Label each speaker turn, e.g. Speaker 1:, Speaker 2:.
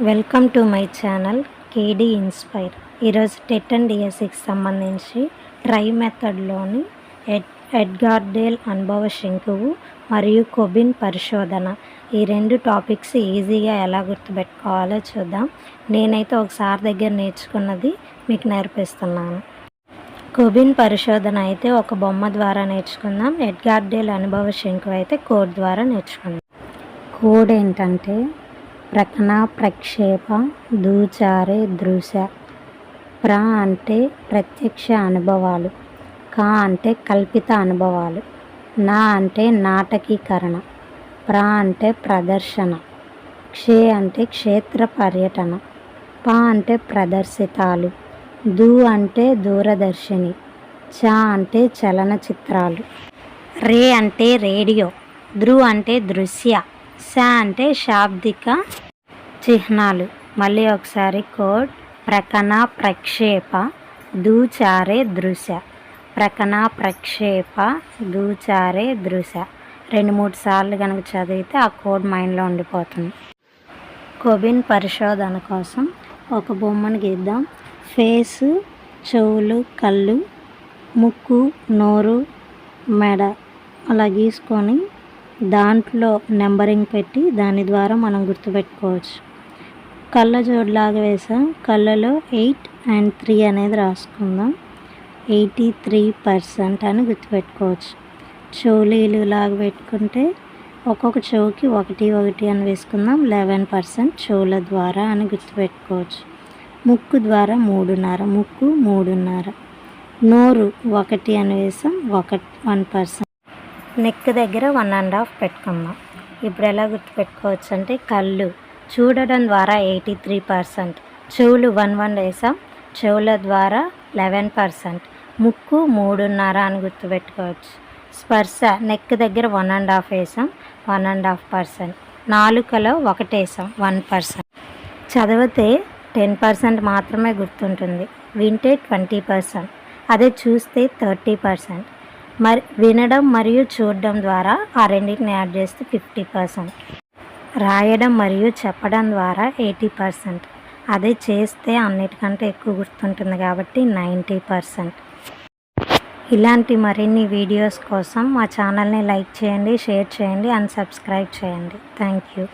Speaker 1: Welcome to my channel KD inspire. ఈరోజు TET and డిఎస్సికి సంబంధించి ట్రై మెథడ్లోని ఎడ్గార్డేల్ అనుభవ శంకువు మరియు కొబిన్ పరిశోధన ఈ రెండు టాపిక్స్ ఈజీగా ఎలా గుర్తుపెట్టుకోవాలో చూద్దాం. నేనైతే ఒకసారి దగ్గర నేర్చుకున్నది మీకు నేర్పిస్తున్నాను. కొబిన్ పరిశోధన అయితే ఒక బొమ్మ ద్వారా నేర్చుకుందాం. ఎడ్గార్డేల్ అనుభవ శంకువు అయితే కోడ్ ద్వారా నేర్చుకుందాం. కోడ్ ఏంటంటే ప్రకన, ప్రక్షేప, దూచారే, దృశ్య. ప్ర అంటే ప్రత్యక్ష అనుభవాలు, క అంటే కల్పిత అనుభవాలు, నా అంటే నాటకీకరణ, ప్ర అంటే ప్రదర్శన, క్షే అంటే క్షేత్ర పర్యటన, ప అంటే ప్రదర్శితాలు, దు అంటే దూరదర్శిని, చ అంటే చలనచిత్రాలు, రే అంటే రేడియో, దృ అంటే దృశ్య, స అంటే శాబ్దిక చిహ్నాలు. మళ్ళీ ఒకసారి కోడ్ ప్రకన, ప్రక్షేప, దూచారే, దృశ్య. ప్రకన, ప్రక్షేప, దూచారే, దృశ్య 2-3 సార్లు కనుక చదివితే ఆ కోడ్ మైండ్లో ఉండిపోతుంది. కొబిన్ పరిశోధన కోసం ఒక బొమ్మను గీద్దాం. ఫేసు, చెవులు, కళ్ళు, ముక్కు, నోరు, మెడ అలా గీసుకొని దాంట్లో నెంబరింగ్ పెట్టి దాని ద్వారా మనం గుర్తుపెట్టుకోవచ్చు. కళ్ళజోడులాగా వేసాం. కళ్ళలో 8 and 3 అనేది రాసుకుందాం. 83% అని గుర్తుపెట్టుకోవచ్చు. చెవులీలు లాగా పెట్టుకుంటే ఒక్కొక్క చెవుకి 1 అని వేసుకుందాం. 11% చెవుల ద్వారా అని గుర్తుపెట్టుకోవచ్చు. ముక్కు ద్వారా 3.5, ముక్కు 3.5. నోరు 1 అని వేసాం, 1%. నెక్ దగ్గర 1.5 పెట్టుకుందాం. ఇప్పుడు ఎలా గుర్తుపెట్టుకోవచ్చు అంటే కళ్ళు చూడడం ద్వారా 83%, చెవులు 1 వేసాం, చెవుల ద్వారా 11%, ముక్కు 3.5 అని గుర్తుపెట్టుకోవచ్చు. స్పర్శ నెక్ దగ్గర 1.5 వేసాం, 1.5%, నాలుకలో 1 వేసాం, 1%. చదివితే 10% మాత్రమే గుర్తుంటుంది, వింటే 20%, అదే చూస్తే 30%. మరి వినడం మరియు చూడడం ద్వారా ఆ రెండింటిని యాడ్ చేస్తే 50%. రాయడం మరియు చెప్పడం ద్వారా 80%, అదే చేస్తే అన్నిటికంటే ఎక్కువ గుర్తుంటుంది కాబట్టి 90%. ఇలాంటి మరిన్ని వీడియోస్ కోసం మా ఛానల్ని లైక్ చేయండి, షేర్ చేయండి అండ్ సబ్స్క్రైబ్ చేయండి. Thank you.